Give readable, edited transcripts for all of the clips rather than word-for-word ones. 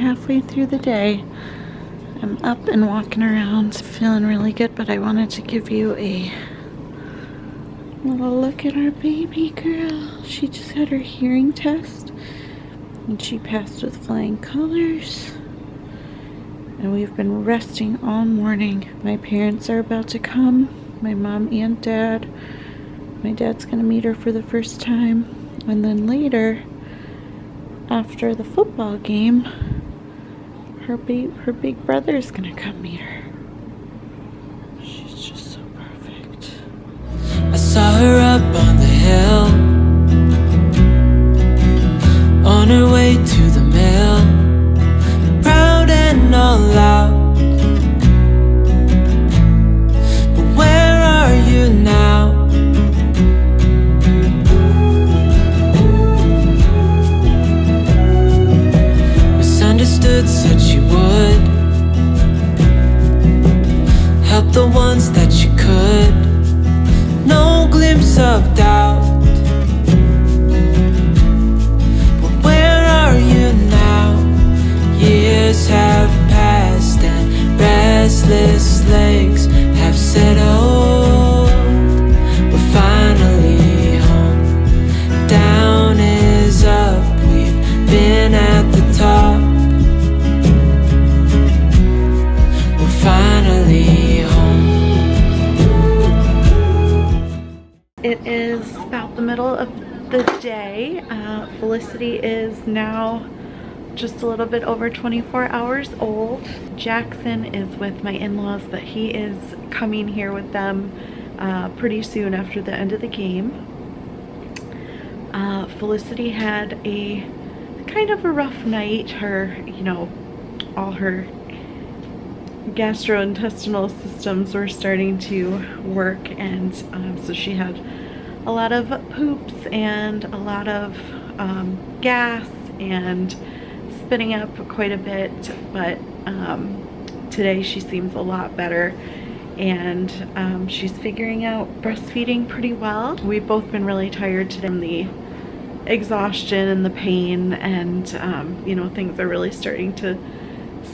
halfway through the day. I'm up and walking around, feeling really good, but I wanted to give you a little look at our baby girl. She just had her hearing test and she passed with flying colors. And we've been resting all morning. My parents are about to come, my mom and dad. My dad's gonna meet her for the first time. And then later, after the football game, her big brother's gonna come meet her. She's just so perfect. I saw her up on the hill, on her way to the mill, proud and all out. But where are you now? Misunderstood, said she would help the ones that you could. No glimpse of doubt. But where are you now? Years have passed and restless legs have settled. We're finally home. Down is up. We've been at the top. We're finally home. It is about the middle of the day. Felicity is now just a little bit over 24 hours old. Jackson is with my in-laws, but he is coming here with them pretty soon after the end of the game. Felicity had a kind of a rough night. Her, all her gastrointestinal systems were starting to work, and so she had a lot of poops and a lot of gas and spitting up quite a bit, but today she seems a lot better, and she's figuring out breastfeeding pretty well. We've both been really tired today from the exhaustion and the pain, and things are really starting to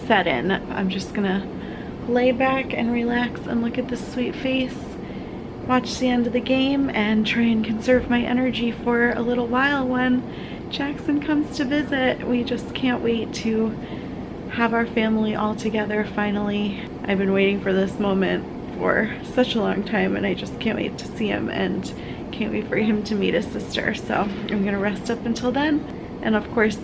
set in. I'm just gonna lay back and relax and look at this sweet face, watch the end of the game, and try and conserve my energy for a little while when Jackson comes to visit. We just can't wait to have our family all together finally. I've been waiting for this moment for such a long time, and I just can't wait to see him and can't wait for him to meet his sister. So I'm gonna rest up until then, and of course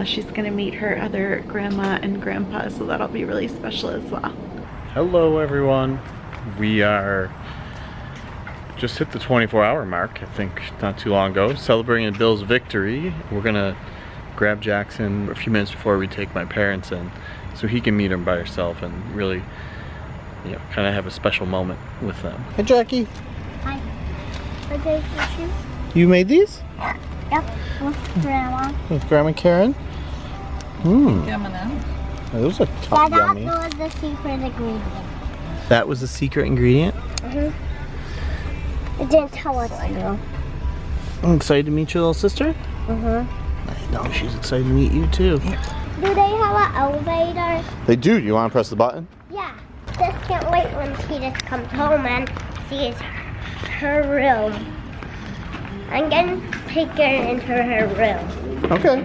she's gonna meet her other grandma and grandpa, so that'll be really special as well. Hello everyone. We are just hit the 24-hour mark, I think, not too long ago, celebrating Bill's victory. We're gonna grab Jackson a few minutes before we take my parents in, so he can meet him by herself and really, kind of have a special moment with them. Hey Jackie. Hi. Are they shoes? You made these? Yep, with Grandma. With Grandma Karen? Those are top yummy. That was the secret ingredient. That was the secret ingredient? It didn't tell us to. I'm excited to meet your little sister? I know, she's excited to meet you too. Do they have an elevator? They do. You want to press the button? Yeah. Just can't wait when Felicitys comes home and sees her room. I'm gonna take her into her room. Okay.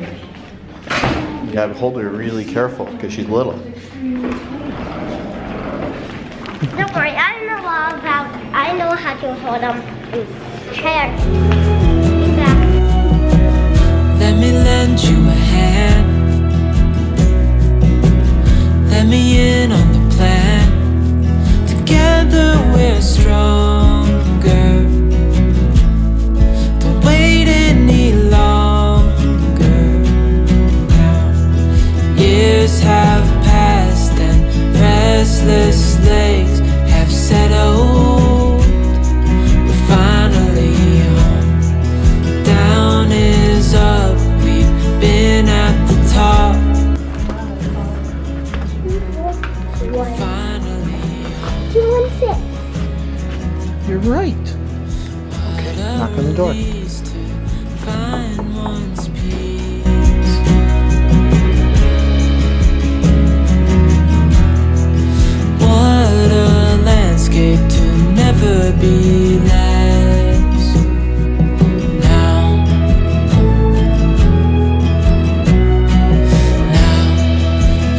You gotta hold her really careful because she's little. Don't worry, I know how to hold them in chair. Let me lend you a hand. Let me in on the plan. Together we're stronger. Don't wait any longer now. Years have passed and restless legs have settled. We're finally home. Down is up. We've been at the top. We're finally home. 2 and 6. You're right. Okay, knock on the door. escape to never be less. Now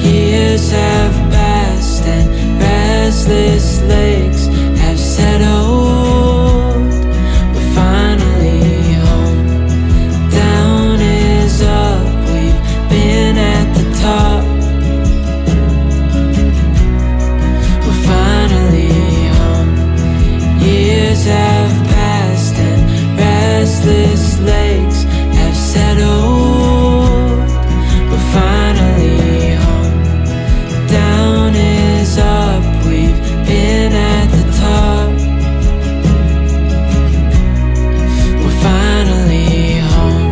years have passed and restless legs have settled. We're finally home. Down is up, we've been at the top. We're finally home. Years have passed and restless legs have settled. We're finally home. Down is up, we've been at the top. We're finally home.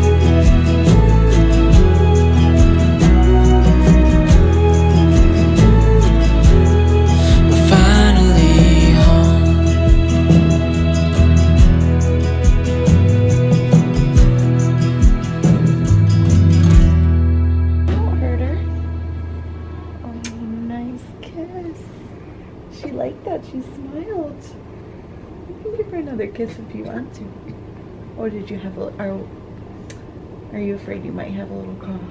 We're finally home. Don't hurt her. Oh, nice kiss. She liked that. She smiled. You can give her another kiss if you want to. Or did you have a? Are you afraid you might have a little cough?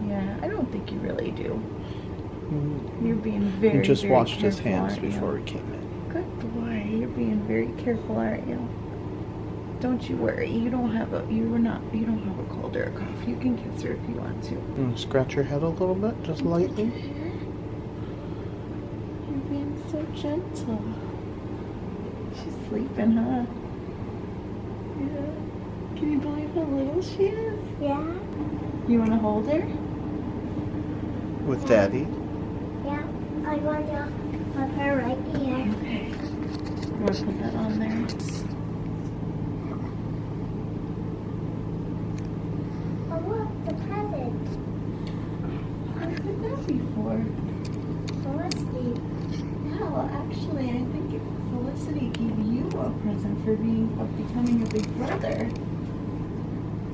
Yeah, I don't think you really do. You're being very. He just very washed his careful, hands aren't you? before he came in. Good boy. You're being very careful, aren't you? Don't you worry. You don't have a. You don't have a cold or a cough. You can kiss her if you want to. Scratch your head a little bit, just lightly. You're being so gentle. She's sleeping, huh? Yeah. Can you believe how little she is? Yeah. You want to hold her? With Daddy. Yeah. I want to put her right here. Okay. You want to put that on there? Oh, look, the present. I've heard that before. Felicity. Yeah, well, actually, I think Felicity gave you a present for becoming a big brother.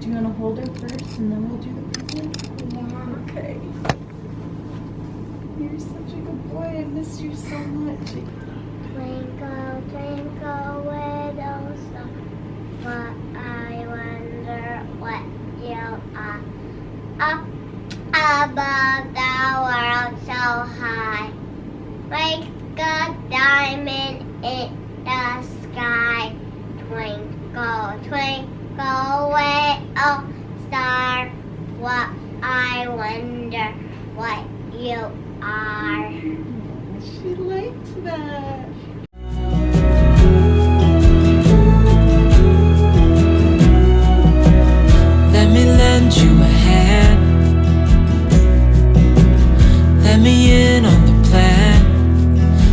Do you want to hold her first and then we'll do the present? Yeah. Okay. You're such a good boy. I miss you so much. Twinkle, twinkle, little star, what I wonder what you are. Up above the world so high, like a diamond in the sky. Twinkle, twinkle, little star, what I wonder what you are. She liked that. Let me lend you a hand. Let me in on the plan.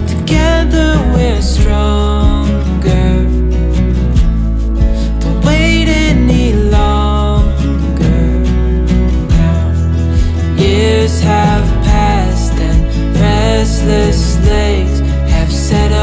Together we're stronger. Don't wait any longer now. Years have passed and restless legs have settled.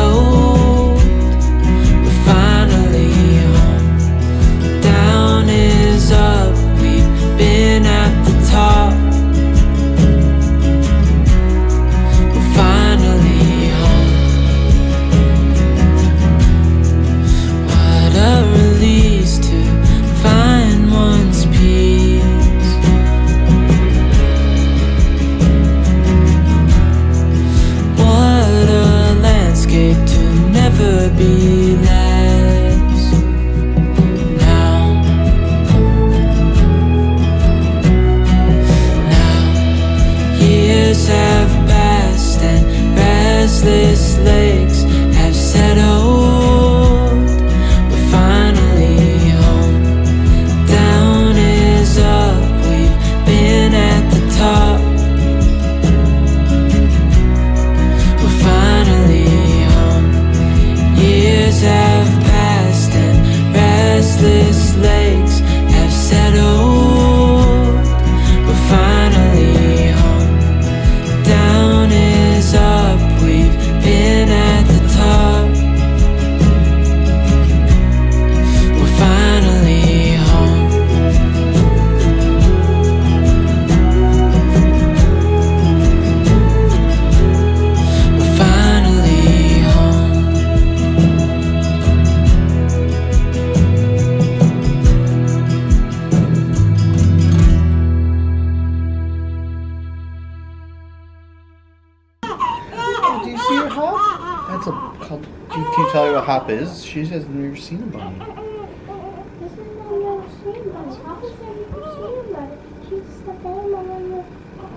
what hop is. She has never seen a bunny. This is my never seen bunny. Papa said you could see a bunny. She's the same and then you're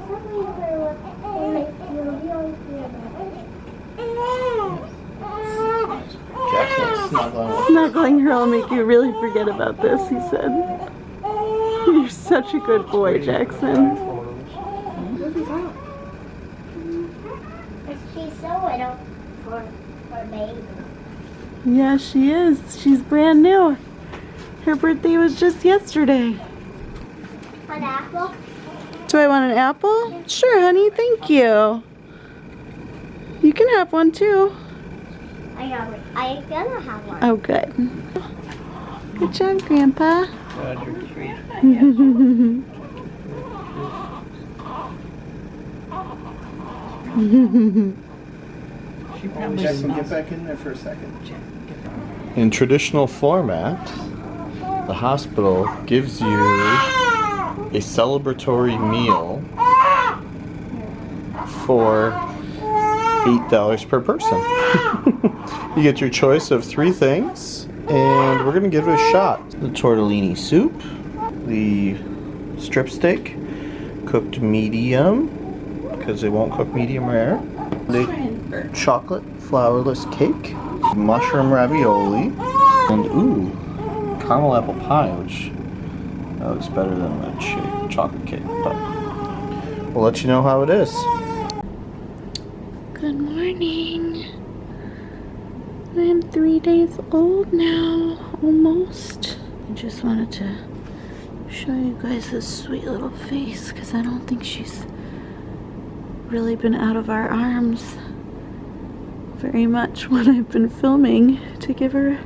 telling her what you always see a bunny. Jackson's snuggling. Snuggling her will make you really forget about this, he said. You're such a good boy, Jackson. She's so little for baby. Yeah, she is. She's brand new. Her birthday was just yesterday. An apple? Do I want an apple? Sure, honey. Thank you. You can have one too. I'm gonna have one. Oh, good. Good job, Grandpa. Jackson, get back in there for a second. In traditional format, the hospital gives you a celebratory meal for $8 per person. You get your choice of 3 things, and we're gonna give it a shot. The tortellini soup, the strip steak, cooked medium, because they won't cook medium rare, the chocolate flourless cake, mushroom ravioli, and ooh, caramel apple pie, which that looks better than the chocolate cake, but we'll let you know how it is. Good morning. I'm 3 days old now, almost. I just wanted to show you guys this sweet little face because I don't think she's really been out of our arms very much when I've been filming to give her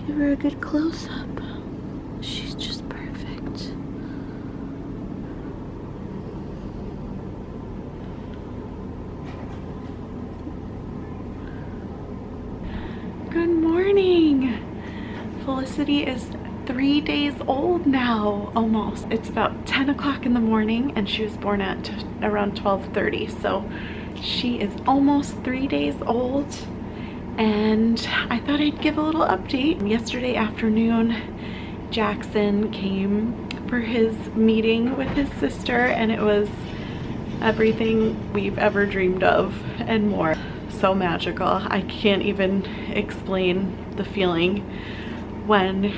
a good close-up. She's just perfect. Good morning. Felicity is 3 days old now, almost. It's about 10 o'clock in the morning and she was born at around 12:30, so she is almost 3 days old, and I thought I'd give a little update. Yesterday afternoon, Jackson came for his meeting with his sister, and it was everything we've ever dreamed of and more. So magical. I can't even explain the feeling when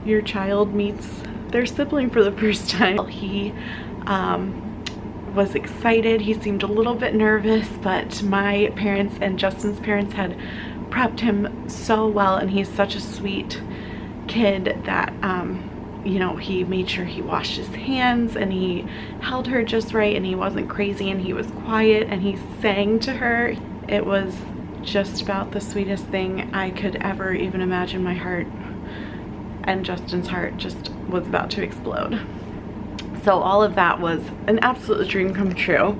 your child meets their sibling for the first time. He was excited. He seemed a little bit nervous, but my parents and Justin's parents had prepped him so well, and he's such a sweet kid that you know, he made sure he washed his hands and he held her just right, and he wasn't crazy, and he was quiet, and he sang to her. It was just about the sweetest thing I could ever even imagine. My heart and Justin's heart just was about to explode. So all of that was an absolute dream come true.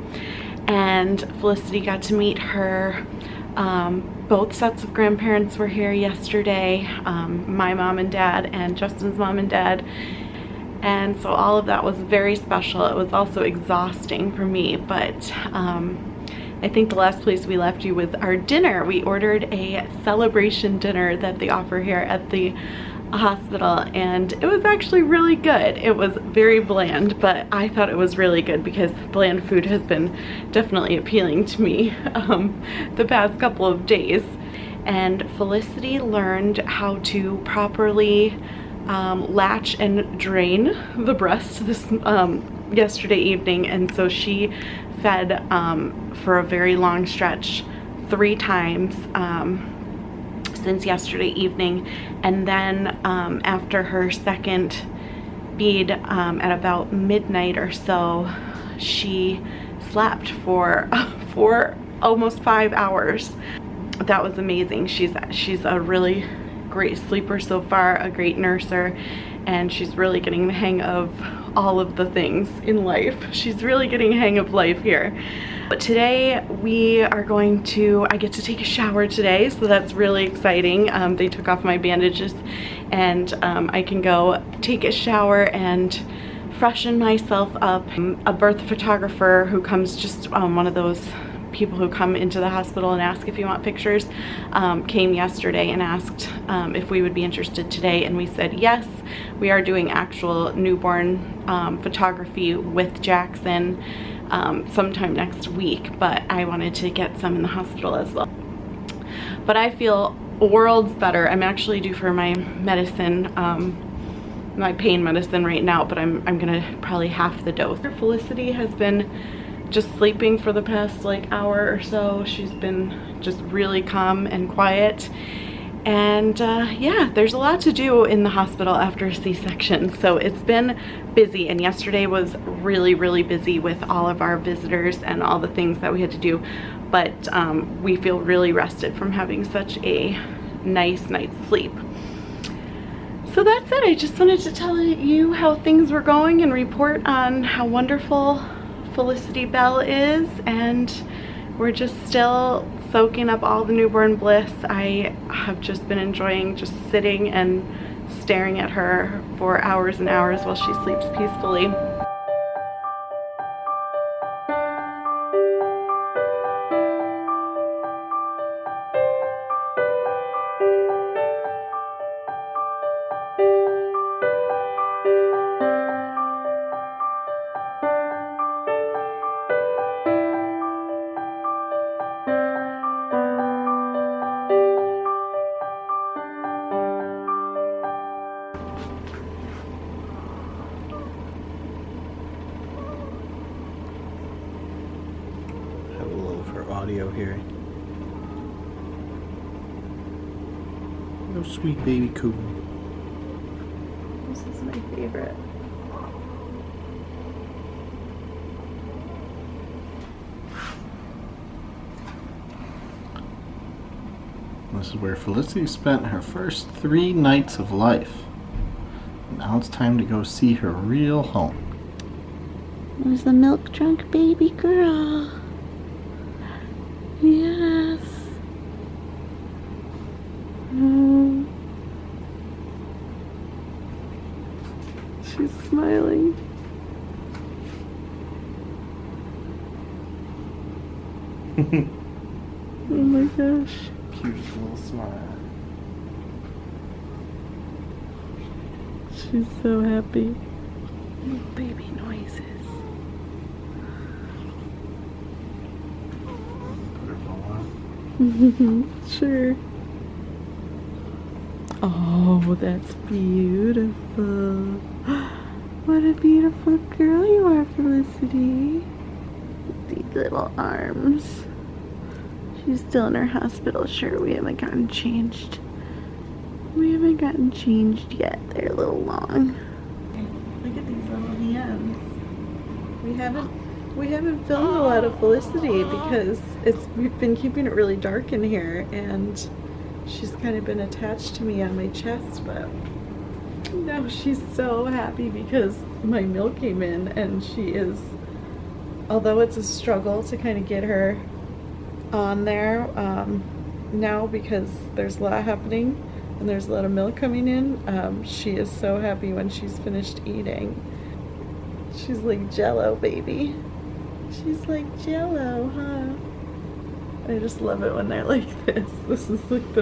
And Felicity got to meet her. Both sets of grandparents were here yesterday, my mom and dad and Justin's mom and dad. And so all of that was very special. It was also exhausting for me, but I think the last place we left you was our dinner. We ordered a celebration dinner that they offer here at the hospital, and it was actually really good. It was very bland, but I thought it was really good because bland food has been definitely appealing to me the past couple of days. And Felicity learned how to properly latch and drain the breast this yesterday evening, and so she fed for a very long stretch 3 times since yesterday evening, and then after her second feed at about midnight or so, she slept for almost 5 hours. That was amazing. She's a really great sleeper so far, a great nurser, and she's really getting the hang of all of the things in life. She's really getting a hang of life here. But today we are going to, I get to take a shower today, so that's really exciting. They took off my bandages, and I can go take a shower and freshen myself up. A birth photographer who comes just on one of those people who come into the hospital and ask if you want pictures came yesterday and asked if we would be interested today, and we said yes. We are doing actual newborn photography with Jackson sometime next week, but I wanted to get some in the hospital as well. But I feel worlds better. I'm actually due for my medicine, my pain medicine right now, but I'm gonna probably half the dose. Felicity has been just sleeping for the past like hour or so. She's been just really calm and quiet. And yeah, there's a lot to do in the hospital after a C-section, so it's been busy, and yesterday was really, really busy with all of our visitors and all the things that we had to do, but we feel really rested from having such a nice night's sleep. So that's it. I just wanted to tell you how things were going and report on how wonderful Felicity Belle is, and we're just still soaking up all the newborn bliss. I have just been enjoying just sitting and staring at her for hours and hours while she sleeps peacefully. Audio here. Oh, sweet baby Cooper. This is my favorite. This is where Felicity spent her first 3 nights of life. Now it's time to go see her real home. There's the milk drunk baby girl. Yes. She's smiling. Oh my gosh. Cute little smile. She's so happy. Baby noises. Sure. Oh, that's beautiful. What a beautiful girl you are, Felicity. These little arms. She's still in her hospital shirt. We haven't gotten changed. We haven't gotten changed yet. They're a little long. Look at these little hands. We haven't filmed a lot of Felicity because we've been keeping it really dark in here, and she's kind of been attached to me on my chest, but now she's so happy because my milk came in, and she is, although it's a struggle to kind of get her on there now because there's a lot happening and there's a lot of milk coming in, she is so happy when she's finished eating. She's like Jello, baby. She's like Jello, huh? I just love it when they're like this. This is like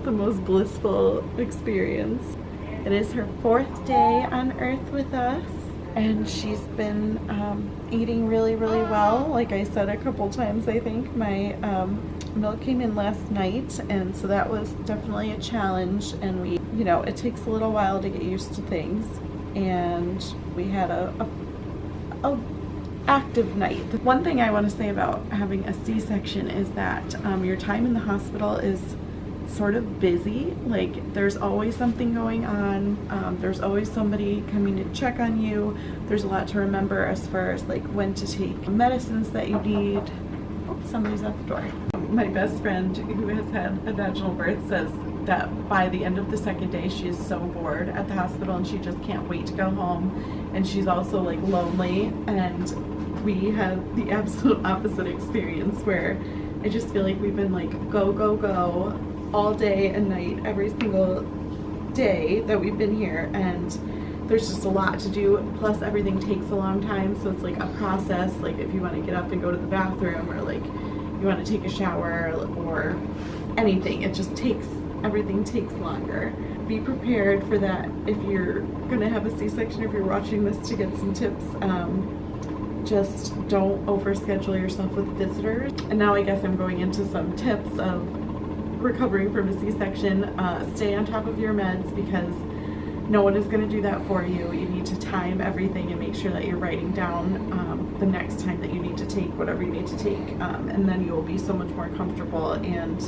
the most blissful experience. It is her 4th day on Earth with us, and she's been eating really, really well. Like I said a couple times, I think my milk came in last night, and so that was definitely a challenge. And we, you know, it takes a little while to get used to things. And we had a active night. One thing I want to say about having a C-section is that your time in the hospital is sort of busy. Like, there's always something going on. There's always somebody coming to check on you. There's a lot to remember as far as like when to take medicines that you need. Oh, somebody's at the door. My best friend who has had a vaginal birth says that by the end of the 2nd day she is so bored at the hospital and she just can't wait to go home, and she's also like lonely. And we had the absolute opposite experience where I just feel like we've been like go go go all day and night every single day that we've been here, and there's just a lot to do, plus everything takes a long time, so it's like a process. Like if you want to get up and go to the bathroom, or like you want to take a shower or anything, it just takes, everything takes longer. Be prepared for that if you're gonna have a C-section. If you're watching this, to get some tips. Just don't overschedule yourself with visitors. And now I guess I'm going into some tips of recovering from a C-section. Stay on top of your meds, because no one is going to do that for you. You need to time everything and make sure that you're writing down the next time that you need to take whatever you need to take, and then you'll be so much more comfortable. And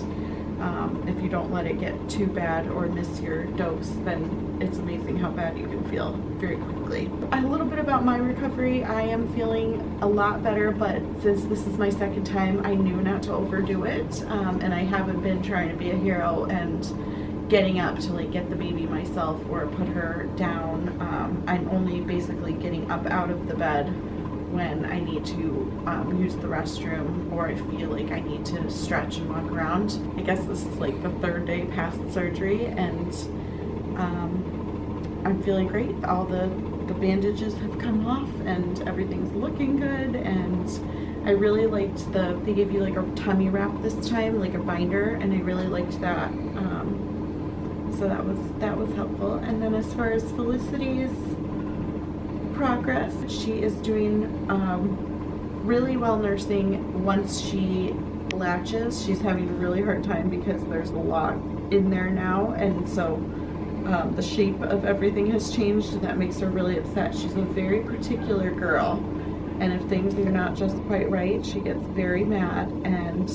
if you don't let it get too bad or miss your dose, then it's amazing how bad you can feel very quickly. A little bit about my recovery. I am feeling a lot better, but since this is my second time, I knew not to overdo it, and I haven't been trying to be a hero and getting up to like get the baby myself or put her down. I'm only basically getting up out of the bed when I need to use the restroom, or I feel like I need to stretch and walk around. I guess this is like the 3rd day past surgery, and I'm feeling great. All the bandages have come off and everything's looking good, and I really liked they gave you like a tummy wrap this time, like a binder, and I really liked that. So that was helpful. And then as far as Felicity's progress, she is doing really well nursing once she latches. She's having a really hard time because there's a lot in there now, and so the shape of everything has changed, and that makes her really upset. She's a very particular girl, and if things are not just quite right, she gets very mad, and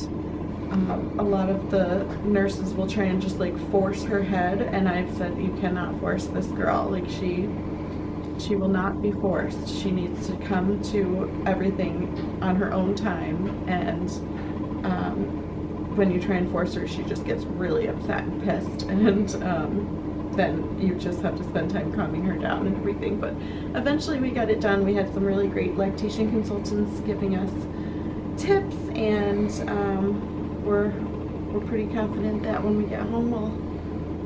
a lot of the nurses will try and just like force her head, and I've said, you cannot force this girl. Like she will not be forced. She needs to come to everything on her own time, and when you try and force her, she just gets really upset and pissed, and then you just have to spend time calming her down and everything. But eventually we got it done. We had some really great lactation consultants giving us tips, and we're pretty confident that when we get home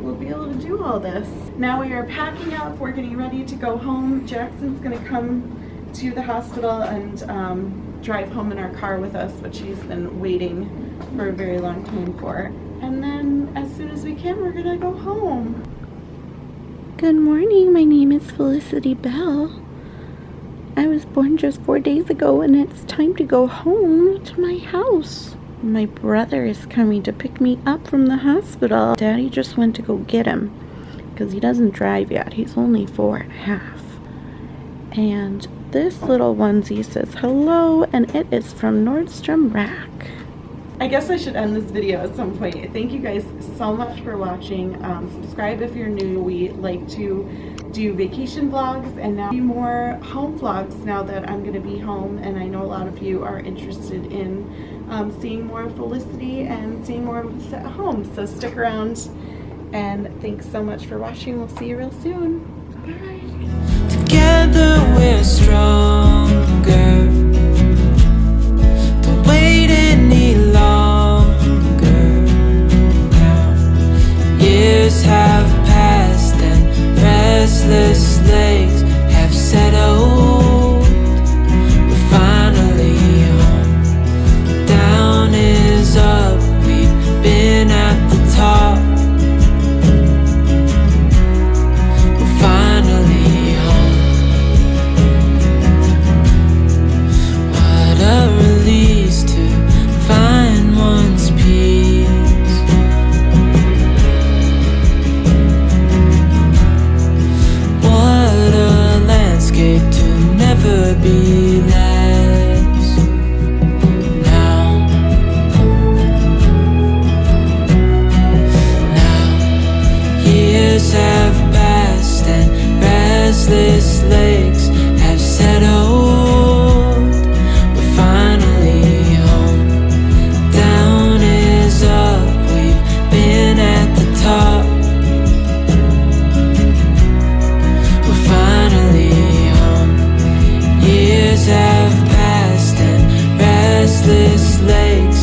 we'll be able to do all this. Now we are packing up. We're getting ready to go home. Jackson's gonna come to the hospital and drive home in our car with us, which he's been waiting for a very long time for. And then as soon as we can, we're gonna go home. Good morning, my name is Felicity Belle. I was born just 4 days ago, and it's time to go home to my house. My brother is coming to pick me up from the hospital. Daddy just went to go get him because he doesn't drive yet. He's only 4.5. And this little onesie says hello, and it is from Nordstrom Rack. I guess I should end this video at some point. Thank you guys so much for watching. Subscribe if you're new. We like to do vacation vlogs and now more home vlogs now that I'm going to be home, and I know a lot of you are interested in seeing more of Felicity and seeing more of us at home. So stick around, and thanks so much for watching. We'll see you real soon. Bye. Together we're stronger. Don't wait any longer now. Years have passed and restless legs have settled. We're finally home. Down is up. We've been at the top. We're finally home. What a release to find one's peace. What a landscape to never be less. Now years have passed and restless legs have settled. We're finally home. Down is up. We've been at the top. We're finally home. Years have passed and restless legs